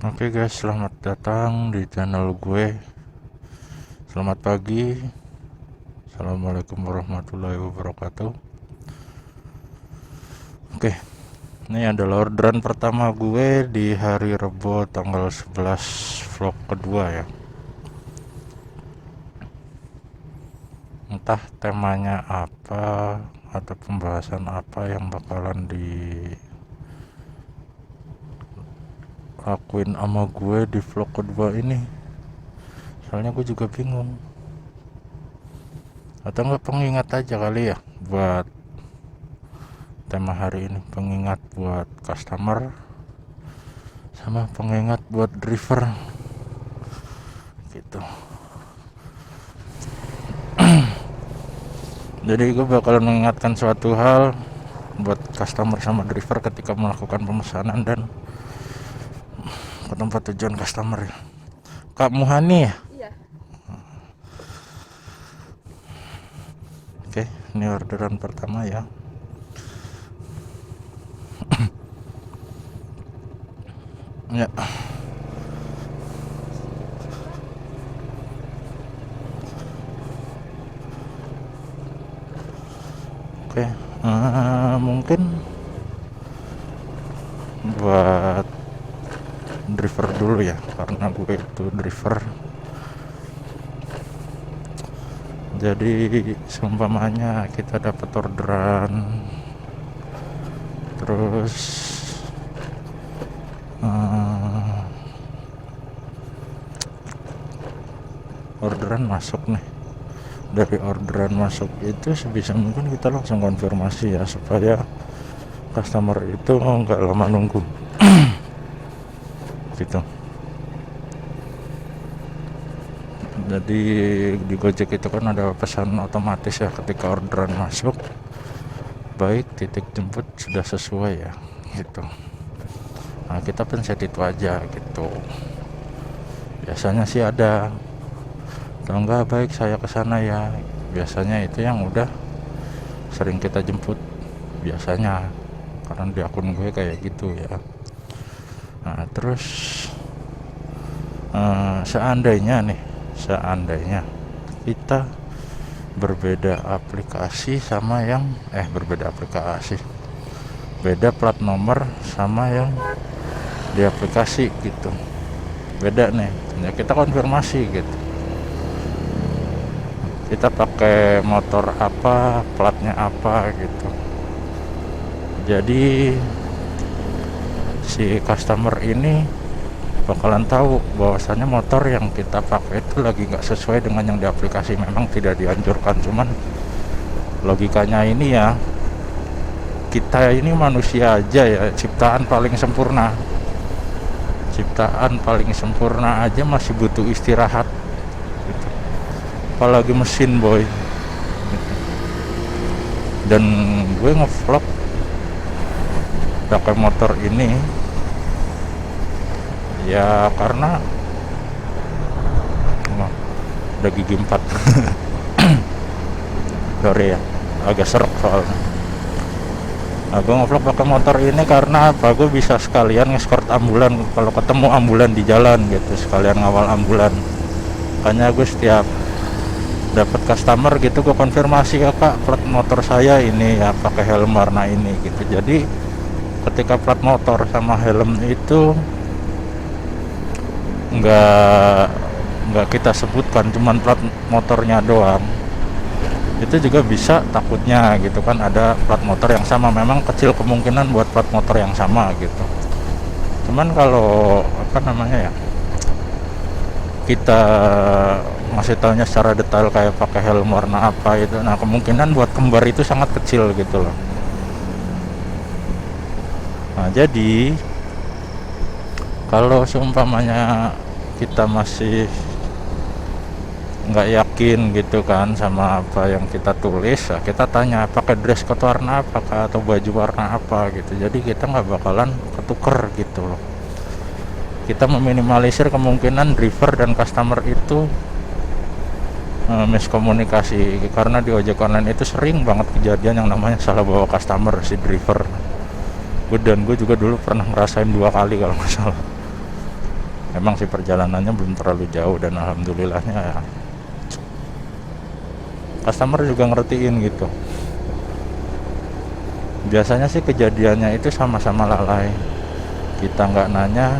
Oke guys, selamat datang di channel gue. Selamat pagi. Assalamualaikum warahmatullahi wabarakatuh. Oke, ini adalah orderan pertama gue di hari Rebo tanggal 11, vlog kedua ya. Entah temanya apa atau pembahasan apa yang bakalan dilakuin sama gue di vlog kedua ini. Soalnya gue juga bingung. Atau enggak pengingat aja kali ya buat tema hari ini, pengingat buat customer sama pengingat buat driver gitu. Jadi gue bakalan mengingatkan suatu hal buat customer sama driver ketika melakukan pemesanan dan ke tempat tujuan customer ya. Kak Muhani ya? Iya. Oke, ini orderan pertama ya. Ya. Oke, mungkin buat driver dulu ya, karena gue itu driver. Jadi seumpamanya kita dapat orderan, terus orderan masuk nih. Dari orderan masuk itu sebisa mungkin kita langsung konfirmasi ya, supaya customer itu nggak lama nunggu gitu. Jadi di Gojek itu kan ada pesan otomatis ya, ketika orderan masuk baik titik jemput sudah sesuai ya gitu. Nah kita pencet itu aja gitu. Biasanya sih ada, kalau enggak baik saya kesana ya. Biasanya itu yang udah sering kita jemput biasanya, karena di akun gue kayak gitu ya. Nah terus seandainya kita berbeda aplikasi sama yang beda plat nomor sama yang di aplikasi gitu, beda nih ya, kita konfirmasi gitu, kita pakai motor apa, platnya apa gitu. Jadi si customer ini bakalan tahu bahwasannya motor yang kita pakai itu lagi nggak sesuai dengan yang di aplikasi. Memang tidak dianjurkan, cuman logikanya ini ya, kita ini manusia aja ya, ciptaan paling sempurna aja masih butuh istirahat gitu. Apalagi mesin boy gitu. Dan gue ngevlog pakai motor ini ya karena udah gigi 4 sorry ya, agak serek soalnya. Gue ngevlog pakai motor ini karena apa, gue bisa sekalian nge-escort ambulan kalau ketemu ambulan di jalan gitu, sekalian ngawal ambulan. Makanya gue setiap dapat customer gitu gue konfirmasi, ya kak plat motor saya ini ya pakai helm warna ini gitu. Jadi ketika plat motor sama helm itu nggak kita sebutkan, cuman plat motornya doang, itu juga bisa takutnya gitu kan, ada plat motor yang sama. Memang kecil kemungkinan buat plat motor yang sama gitu, cuman kalau ya, kita masih tahunya secara detail kayak pakai helm warna apa itu, nah kemungkinan buat kembar itu sangat kecil gitu loh. Nah jadi kalau seumpamanya kita masih nggak yakin gitu kan sama apa yang kita tulis, ya kita tanya pakai dress code warna apa atau baju warna apa gitu. Jadi kita nggak bakalan ketuker gitu loh. Kita meminimalisir kemungkinan driver dan customer itu miskomunikasi, karena di ojek online itu sering banget kejadian yang namanya salah bawa customer si driver. Gue juga dulu pernah ngerasain 2 kali kalau nggak salah. Emang sih perjalanannya belum terlalu jauh, dan alhamdulillahnya ya, customer juga ngertiin gitu. Biasanya sih kejadiannya itu sama-sama lalai, kita nggak nanya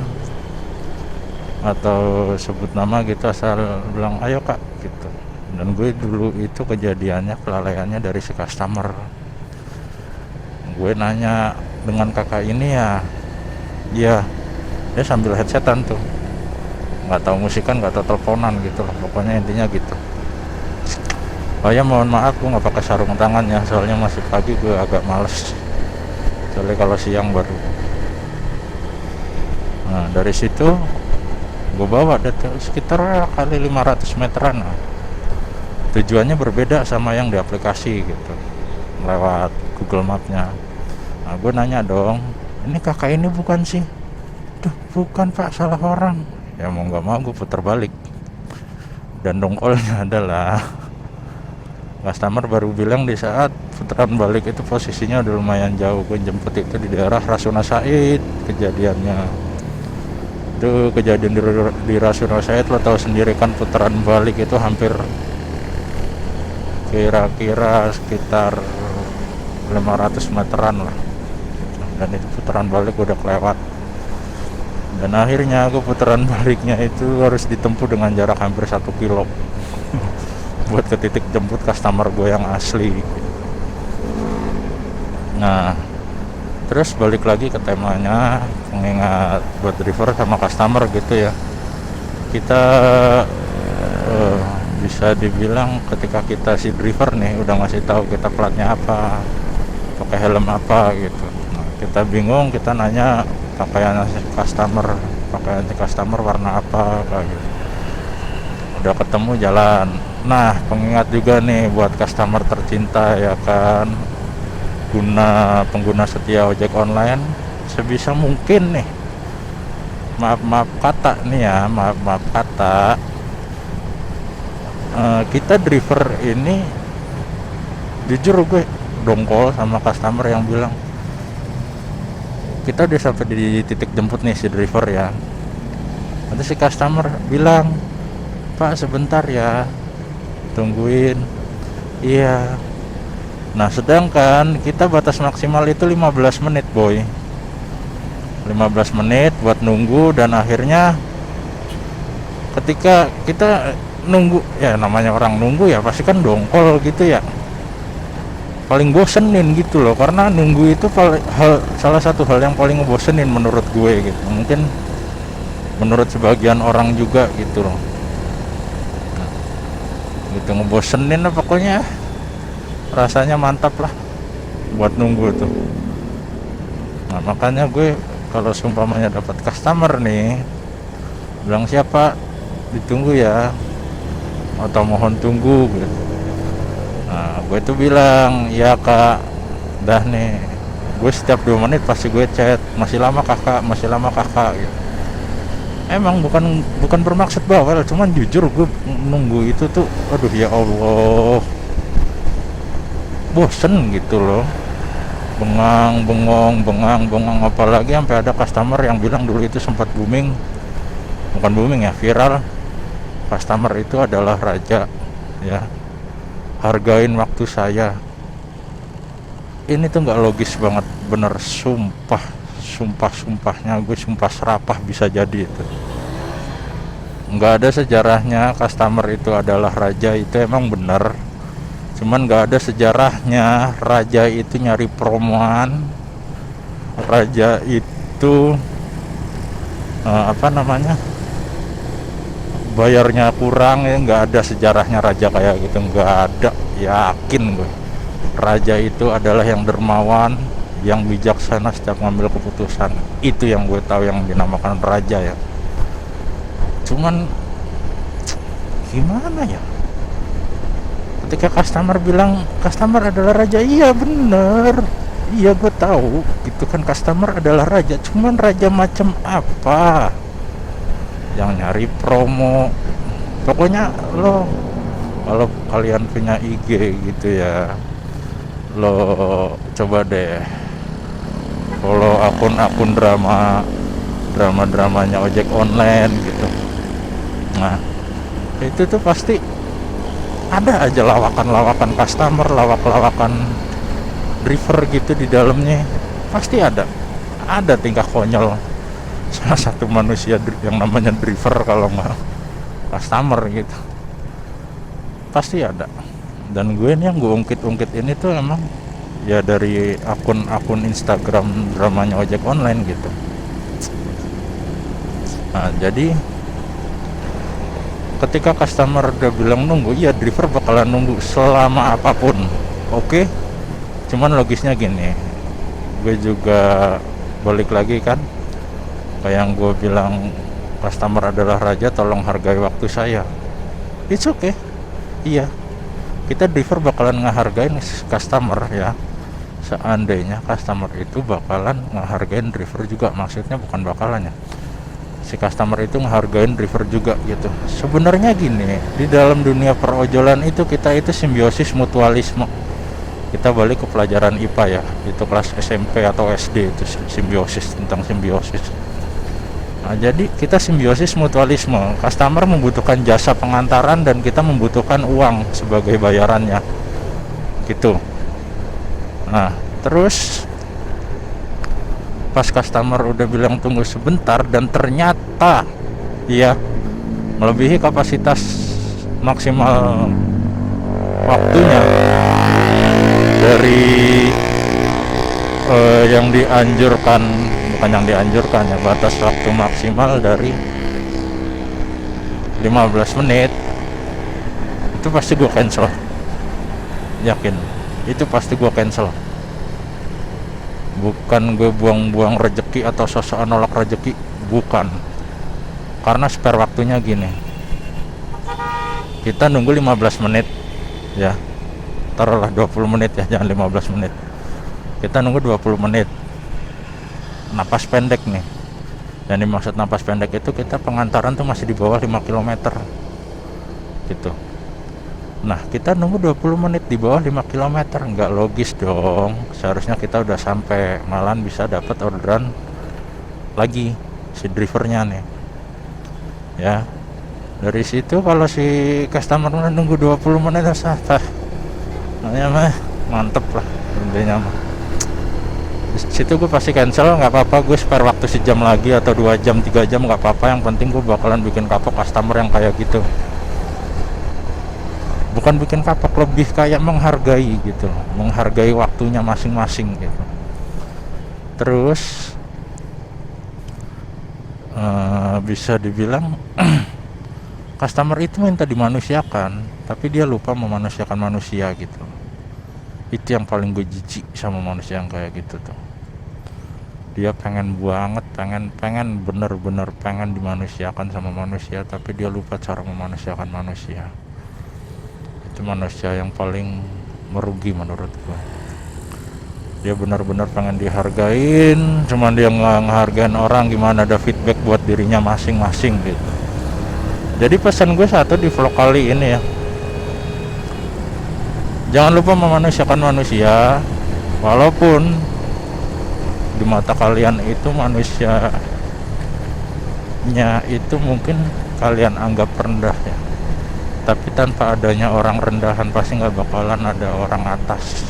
atau sebut nama gitu, asal bilang ayo kak gitu. Dan gue dulu itu kejadiannya, kelalaiannya dari si customer. Gue nanya dengan kakak ini ya, iya, dia sambil headsetan tuh, nggak tahu musikan, nggak tahu teleponan gitu loh, pokoknya intinya gitu. Oh ya mohon maaf, gue nggak pakai sarung tangan ya, soalnya masih pagi, gue agak males, soalnya kalau siang baru. Nah dari situ gue bawa data sekitar kali 500 meteran. Nah, tujuannya berbeda sama yang di aplikasi gitu, lewat Google Mapnya. Nah gue nanya dong, ini kakak ini bukan sih? Duh bukan pak, salah orang. Ya mau nggak mau gue putar balik, dan dongkolnya adalah customer baru bilang di saat putaran balik itu posisinya udah lumayan jauh. Gue jemput itu di daerah Rasuna Said kejadiannya. Itu kejadian di Rasuna Said, lo tahu sendiri kan, putaran balik itu hampir kira-kira sekitar 500 meteran lah, dan itu putaran balik udah kelewat. Dan akhirnya aku putaran baliknya itu harus ditempuh dengan jarak hampir 1 kilo buat ke titik jemput customer gue yang asli. Nah terus balik lagi ke temanya, mengingat buat driver sama customer gitu ya, kita bisa dibilang ketika kita si driver nih udah ngasih tahu kita platnya apa, pakai helm apa gitu. Nah, kita bingung, kita nanya pakaian customer warna apa kayak gitu. Udah ketemu jalan. Nah pengingat juga nih buat customer tercinta ya kan, pengguna setia ojek online, sebisa mungkin nih, maaf kata nih ya, maaf kata, kita driver ini, jujur gue dongkol sama customer yang bilang kita udah sampai di titik jemput nih si driver ya. Nanti si customer bilang, pak sebentar ya, tungguin. Iya. Nah sedangkan kita batas maksimal itu 15 menit boy, 15 menit buat nunggu. Dan akhirnya ketika kita nunggu, ya namanya orang nunggu ya pasti kan dongkol gitu ya, paling bosenin gitu loh, karena nunggu itu salah satu hal yang paling ngebosenin menurut gue gitu, mungkin menurut sebagian orang juga gitu loh. Gitu ngebosenin lah pokoknya, rasanya mantap lah buat nunggu tuh. Nah makanya gue kalau seumpamanya dapat customer nih bilang siapa ditunggu ya, atau mohon tunggu gitu, nah gue tuh bilang ya kak, dah nih, gue setiap 2 menit pasti gue chat, masih lama kakak gitu. Emang bukan bermaksud bawel, cuman jujur gue nunggu itu tuh aduh ya Allah, bosen gitu loh, bengang bengong, apalagi sampai ada customer yang bilang dulu itu sempat booming, bukan booming ya, viral, customer itu adalah raja ya, hargain waktu saya. Ini tuh nggak logis banget, bener, sumpahnya gue sumpah serapah bisa jadi itu nggak ada sejarahnya. Customer itu adalah raja itu emang bener, cuman nggak ada sejarahnya raja itu nyari promoan, raja itu bayarnya kurang ya, nggak ada sejarahnya raja kayak gitu, nggak ada. Yakin gue, raja itu adalah yang dermawan, yang bijaksana setiap ngambil keputusan. Itu yang gue tahu yang dinamakan raja ya. Cuman gimana ya, ketika customer bilang customer adalah raja, iya bener, iya gue tahu itu kan customer adalah raja, cuman raja macam apa yang nyari promo. Pokoknya lo kalau kalian punya IG gitu ya, lo coba deh follow akun-akun drama drama-dramanya ojek online gitu. Nah itu tuh pasti ada aja lawakan-lawakan customer, lawak-lawakan driver gitu di dalamnya. Pasti ada tingkah konyol salah satu manusia yang namanya driver, kalau nggak customer gitu. Pasti ada. Dan gue nih yang gue ungkit ini tuh emang ya dari akun Instagram dramanya ojek online gitu. Nah jadi ketika customer udah bilang nunggu, ya driver bakalan nunggu selama apapun. Oke. Cuman logisnya gini, gue juga balik lagi kan, kayak yang gue bilang, customer adalah raja, tolong hargai waktu saya. It's okay. Iya, kita driver bakalan ngehargain customer ya, seandainya customer itu bakalan ngehargain driver juga. Maksudnya bukan bakalan ya, si customer itu ngehargain driver juga gitu. Sebenarnya gini, di dalam dunia perojolan itu kita itu simbiosis mutualisme. Kita balik ke pelajaran IPA ya, itu kelas SMP atau SD, itu simbiosis, tentang simbiosis. Nah, jadi kita simbiosis mutualisme. Customer membutuhkan jasa pengantaran dan kita membutuhkan uang sebagai bayarannya gitu. Nah terus pas customer udah bilang tunggu sebentar dan ternyata ya melebihi kapasitas maksimal waktunya dari yang dianjurkan, bukan yang dianjurkan ya, batas waktu maksimal dari 15 menit, itu pasti gue cancel. Yakin, itu pasti gue cancel. Bukan gue buang-buang rejeki atau sosokan nolak rejeki, bukan. Karena spare waktunya gini, kita nunggu 15 menit ya, taruhlah 20 menit ya, jangan 15 menit. Kita nunggu 20 menit, napas pendek nih. Yang dimaksud napas pendek itu kita pengantaran tuh masih di bawah 5 km gitu. Nah kita nunggu 20 menit di bawah 5 km, nggak logis dong. Seharusnya kita udah sampai, malahan bisa dapat orderan lagi si drivernya nih ya. Dari situ kalau si customer nunggu 20 menit mah mantep lah intinya mah. Situ gue pasti cancel, nggak apa-apa, gue spare waktu sejam lagi atau 2 jam 3 jam nggak apa-apa. Yang penting gue bakalan bikin kapok customer yang kayak gitu. Bukan bikin kapok, lebih kayak menghargai gitu, menghargai waktunya masing-masing gitu. Terus bisa dibilang customer itu minta dimanusiakan, tapi dia lupa memanusiakan manusia gitu. Itu yang paling gue jijik sama manusia yang kayak gitu tuh. Dia pengen banget, pengen bener-bener pengen dimanusiakan sama manusia, tapi dia lupa cara memanusiakan manusia. Itu manusia yang paling merugi menurut gue. Dia benar-benar pengen dihargain, cuman dia nggak ngehargain orang. Gimana ada feedback buat dirinya masing-masing gitu. Jadi pesan gue satu di vlog kali ini ya, jangan lupa memanusiakan manusia. Walaupun di mata kalian itu manusianya itu mungkin kalian anggap rendah ya, tapi tanpa adanya orang rendahan pasti nggak bakalan ada orang atas.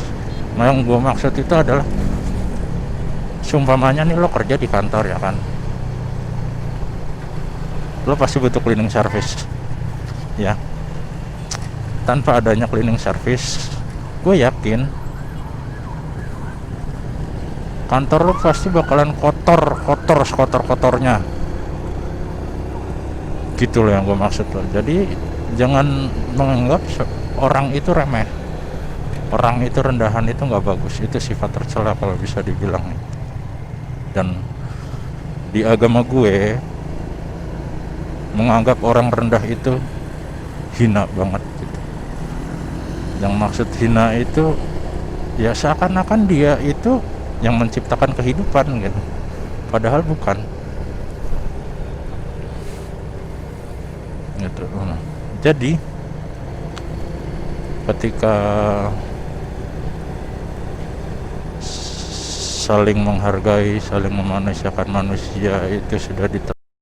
Nah yang gue maksud itu adalah, seumpamanya nih lo kerja di kantor ya kan, lo pasti butuh cleaning service ya. Tanpa adanya cleaning service, gue yakin kantor lo pasti bakalan kotor sekotor-kotornya gitu loh yang gue maksud loh. Jadi jangan menganggap orang itu remeh, orang itu rendahan, itu nggak bagus. Itu sifat tercela kalau bisa dibilang. Dan di agama gue, menganggap orang rendah itu hina banget gitu. Yang maksud hina itu ya seakan-akan dia itu yang menciptakan kehidupan gitu, padahal bukan gitu. Jadi ketika saling menghargai, saling memanusiakan manusia itu sudah